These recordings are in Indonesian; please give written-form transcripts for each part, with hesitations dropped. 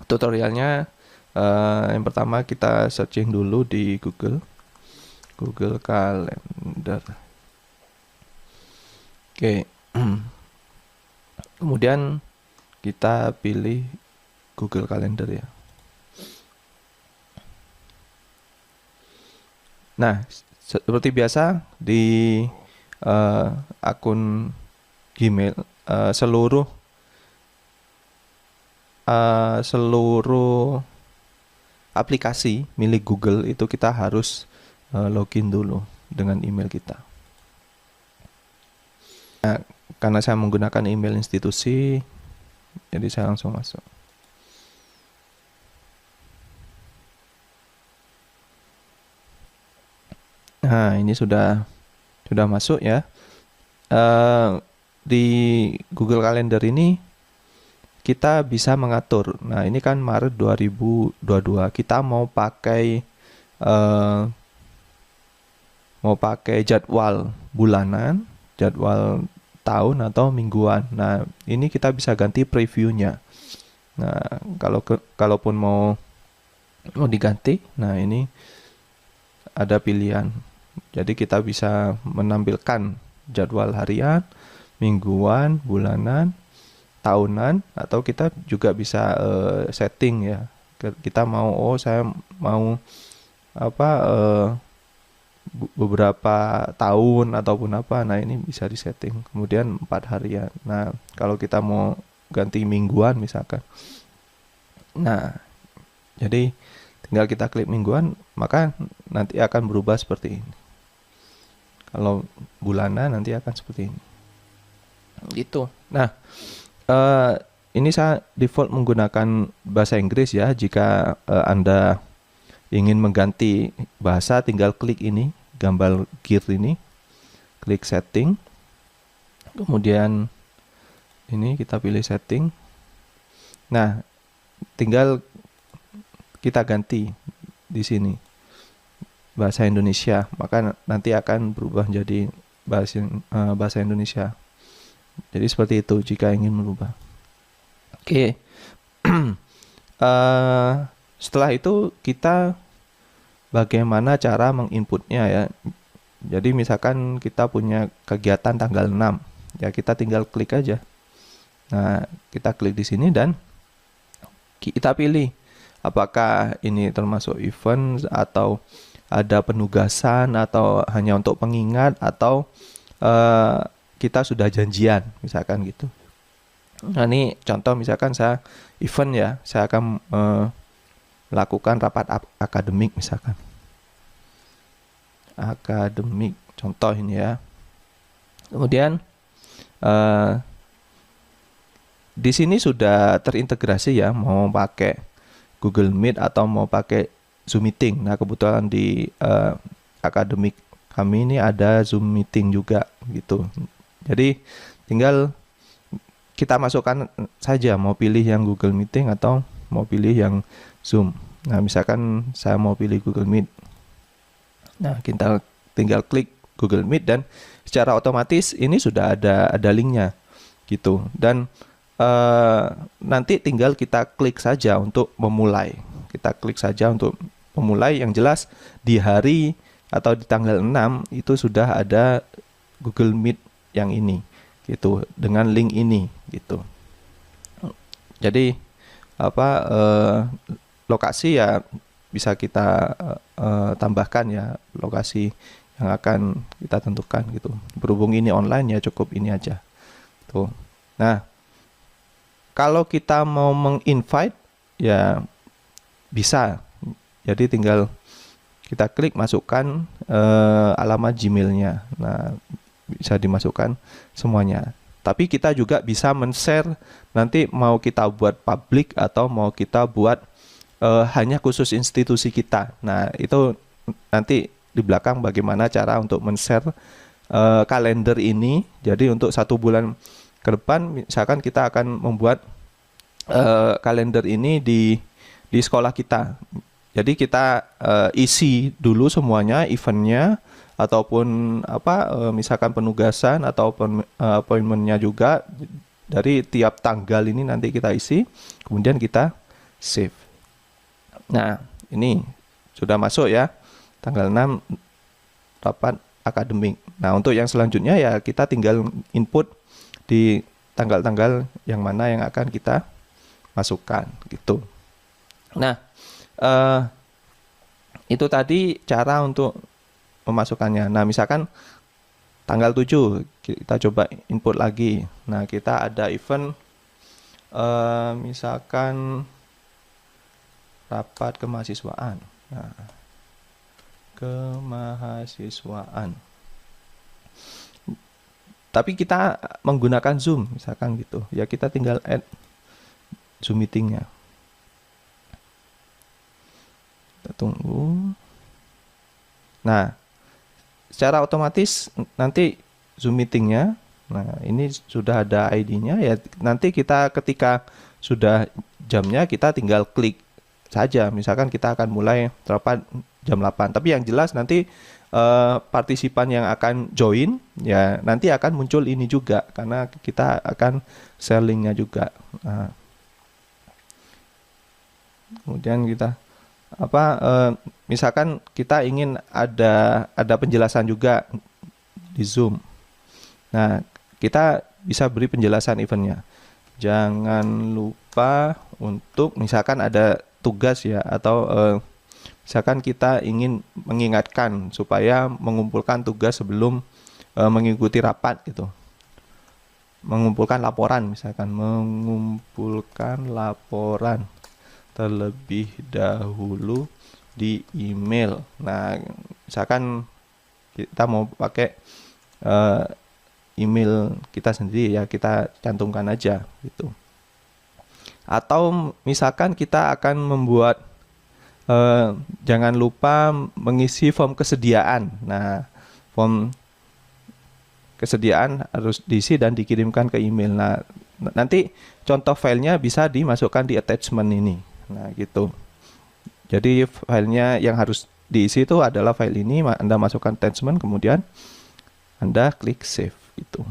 tutorialnya. Yang pertama kita searching dulu di Google Calendar. Oke. Kemudian kita pilih Google Calendar ya. Nah, seperti biasa di akun Gmail, seluruh aplikasi milik Google itu kita harus login dulu dengan email kita. Nah, karena saya menggunakan email institusi, jadi saya langsung masuk. Nah, ini sudah masuk ya. Di Google Calendar ini kita bisa mengatur. Nah, ini kan Maret 2022. Kita mau pakai jadwal bulanan, jadwal tahun atau mingguan. Nah, ini kita bisa ganti previewnya. Nah, kalaupun mau diganti, nah ini ada pilihan. Jadi kita bisa menampilkan jadwal harian, mingguan, bulanan, tahunan, atau kita juga bisa setting ya. Kita mau, saya mau beberapa tahun ataupun apa. Nah, ini bisa disetting. Kemudian 4 harian. Nah, kalau kita mau ganti mingguan misalkan. Nah, jadi tinggal kita klik mingguan, maka nanti akan berubah seperti ini. Kalau bulanan nanti akan seperti ini. Gitu. Nah, ini saya default menggunakan bahasa Inggris ya. Jika Anda ingin mengganti bahasa, tinggal klik ini, gambar gear ini, klik setting. Kemudian ini kita pilih setting. Nah, tinggal kita ganti di sini bahasa Indonesia, maka nanti akan berubah menjadi bahasa Indonesia. Jadi seperti itu jika ingin merubah. Oke. Setelah itu kita bagaimana cara menginputnya ya. Jadi misalkan kita punya kegiatan tanggal 6, ya kita tinggal klik aja. Nah, kita klik di sini dan kita pilih apakah ini termasuk event atau ada penugasan atau hanya untuk pengingat atau kita sudah janjian misalkan gitu. Nah, ini contoh misalkan saya event ya, saya akan melakukan rapat akademik misalkan. Akademik contoh ini ya. Kemudian di sini sudah terintegrasi ya, mau pakai Google Meet atau mau pakai Zoom Meeting. Nah, kebetulan di akademik kami ini ada Zoom Meeting juga gitu. Jadi tinggal kita masukkan saja mau pilih yang Google Meeting atau mau pilih yang Zoom. Nah, misalkan saya mau pilih Google Meet. Nah, kita tinggal klik Google Meet dan secara otomatis ini sudah ada linknya gitu. Dan nanti tinggal kita klik saja untuk memulai. Kita klik saja untuk memulai. Yang jelas di hari atau di tanggal 6 itu sudah ada Google Meet yang ini gitu dengan link ini gitu. Jadi lokasi ya bisa kita tambahkan ya, lokasi yang akan kita tentukan gitu. Berhubung ini online ya cukup ini aja tuh. Nah, kalau kita mau menginvite ya bisa. Jadi tinggal kita klik masukkan alamat Gmailnya. Nah, bisa dimasukkan semuanya. Tapi kita juga bisa men-share, nanti mau kita buat public atau mau kita buat hanya khusus institusi kita. Nah, itu nanti di belakang bagaimana cara untuk men-share kalender ini. Jadi untuk 1 bulan ke depan misalkan kita akan membuat kalender ini di sekolah kita. Jadi kita isi dulu semuanya, eventnya ataupun misalkan penugasan atau appointmentnya juga dari tiap tanggal ini nanti kita isi, kemudian kita save. Nah, ini sudah masuk ya, tanggal 6 rapat akademik. Nah, untuk yang selanjutnya ya kita tinggal input di tanggal-tanggal yang mana yang akan kita masukkan gitu. Nah, itu tadi cara untuk memasukkannya. Nah, misalkan tanggal 7 kita coba input lagi. Nah, kita ada event misalkan rapat kemahasiswaan. Nah, kemahasiswaan. Tapi kita menggunakan Zoom misalkan gitu. Ya kita tinggal add Zoom meetingnya. Kita tunggu. Nah, secara otomatis nanti Zoom meetingnya, nah ini sudah ada ID-nya ya. Nanti kita ketika sudah jamnya kita tinggal klik saja. Misalkan kita akan mulai rapat jam 8. Tapi yang jelas nanti partisipan yang akan join ya nanti akan muncul ini juga karena kita akan share link-nya juga. Nah, kemudian kita misalkan kita ingin ada penjelasan juga di Zoom. Nah, kita bisa beri penjelasan eventnya. Jangan lupa untuk misalkan ada tugas ya atau misalkan kita ingin mengingatkan supaya mengumpulkan tugas sebelum mengikuti rapat gitu. Mengumpulkan laporan misalkan mengumpulkan laporan terlebih dahulu di email. Nah, misalkan kita mau pakai email kita sendiri ya kita cantumkan aja gitu. Atau misalkan kita akan membuat jangan lupa mengisi form kesediaan. Nah, form kesediaan harus diisi dan dikirimkan ke email. Nah, nanti contoh filenya bisa dimasukkan di attachment ini. Nah, gitu. Jadi filenya yang harus diisi itu adalah file ini, Anda masukkan attachment, kemudian Anda klik save itu.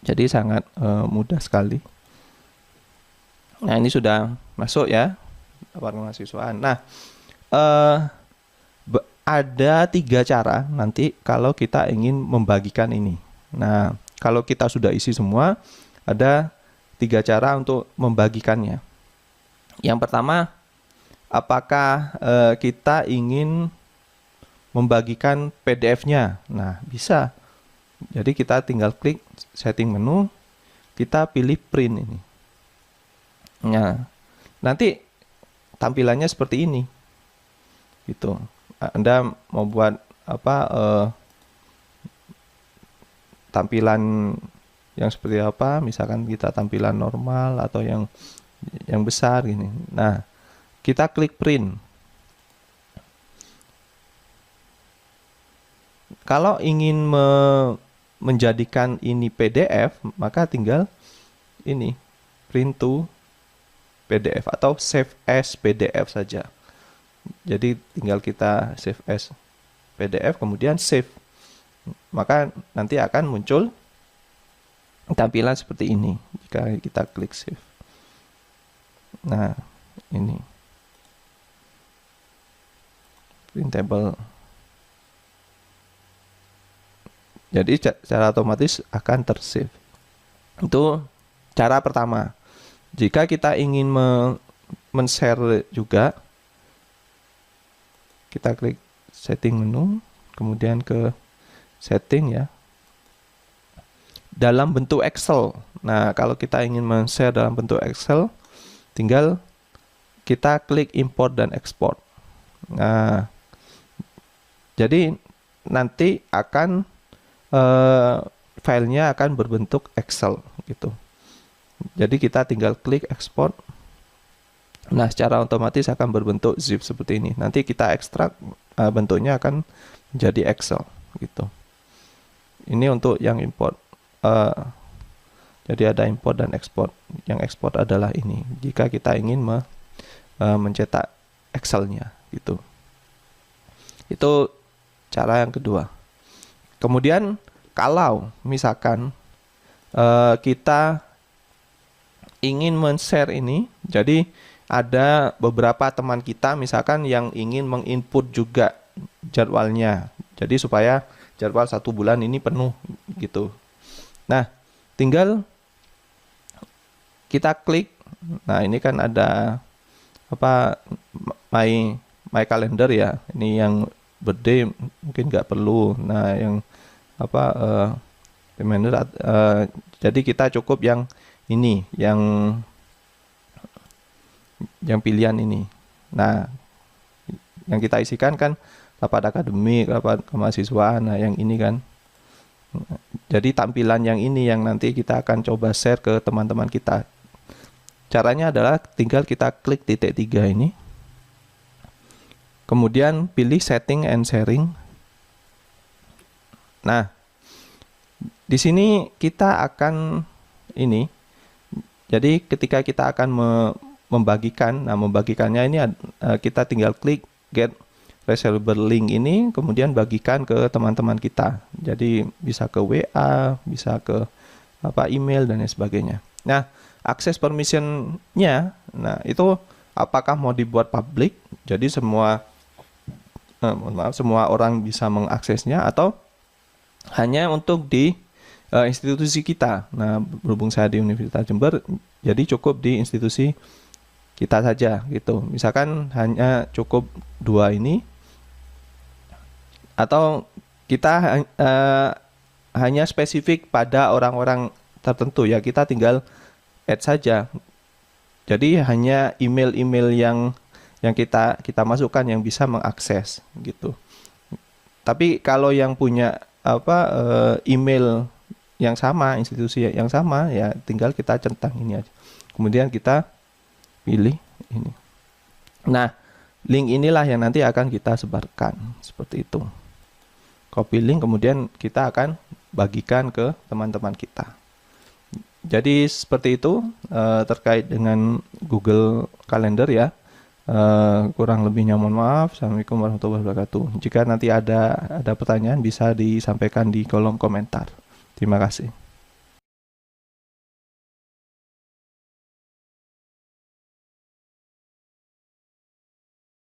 Jadi sangat mudah sekali. Nah, ini sudah masuk ya rapat kemahasiswaan. Nah, ada 3 cara nanti kalau kita ingin membagikan ini. Nah, kalau kita sudah isi semua, ada 3 cara untuk membagikannya. Yang pertama, apakah kita ingin membagikan PDF-nya? Nah, bisa. Jadi kita tinggal klik setting menu, kita pilih print ini. Nah, nanti tampilannya seperti ini. Gitu. Anda mau buat tampilan yang seperti apa? Misalkan kita tampilan normal atau yang besar gini. Nah, kita klik print. Kalau ingin menjadikan ini PDF, maka tinggal ini print to PDF atau save as PDF saja. Jadi tinggal kita save as PDF kemudian save. Maka nanti akan muncul tampilan seperti ini jika kita klik save. Nah, ini printable. Jadi secara otomatis akan tersave. Itu cara pertama. Jika kita ingin men-share juga, kita klik setting menu, kemudian ke setting ya. Dalam bentuk Excel. Nah, kalau kita ingin men-share dalam bentuk Excel, tinggal kita klik import dan export. Nah, jadi nanti akan filenya akan berbentuk Excel gitu. Jadi kita tinggal klik export. Nah, secara otomatis akan berbentuk zip seperti ini. Nanti kita ekstrak, bentuknya akan menjadi Excel gitu. Ini untuk yang import. Jadi ada import dan export. Yang export adalah ini. Jika kita ingin mencetak Excel-nya gitu. Itu cara yang kedua. Kemudian kalau misalkan kita ingin men-share ini, jadi ada beberapa teman kita misalkan yang ingin menginput juga jadwalnya. Jadi supaya jadwal 1 bulan ini penuh gitu. Nah, tinggal kita klik. Nah, ini kan ada apa, my calendar ya. Ini yang birthday mungkin nggak perlu. Nah, yang apa reminder, jadi kita cukup yang ini, yang pilihan ini. Nah, yang kita isikan kan rapat akademik, rapat kemahasiswaan. Nah, yang ini kan. Jadi tampilan yang ini yang nanti kita akan coba share ke teman-teman kita. Caranya adalah tinggal kita klik titik 3 ini. Kemudian pilih setting and sharing. Nah, di sini kita akan ini. Jadi ketika kita akan membagikan, nah membagikannya ini kita tinggal klik get reservable link ini, kemudian bagikan ke teman-teman kita. Jadi bisa ke WA, bisa ke email dan lain sebagainya. Nah, akses permission-nya, nah itu apakah mau dibuat public, jadi semua orang bisa mengaksesnya, atau hanya untuk di institusi kita. Nah, berhubung saya di Universitas Jember, jadi cukup di institusi kita saja gitu. Misalkan hanya cukup 2 ini, atau kita hanya spesifik pada orang-orang tertentu ya, kita tinggal add saja. Jadi hanya email-email yang kita masukkan yang bisa mengakses gitu. Tapi kalau yang punya email yang sama, institusi yang sama, ya tinggal kita centang ini aja. Kemudian kita pilih ini. Nah, link inilah yang nanti akan kita sebarkan seperti itu. Copy link, kemudian kita akan bagikan ke teman-teman kita. Jadi seperti itu terkait dengan Google Calendar ya. Kurang lebihnya mohon maaf. Assalamualaikum warahmatullahi wabarakatuh. Jika nanti ada pertanyaan bisa disampaikan di kolom komentar. Terima kasih.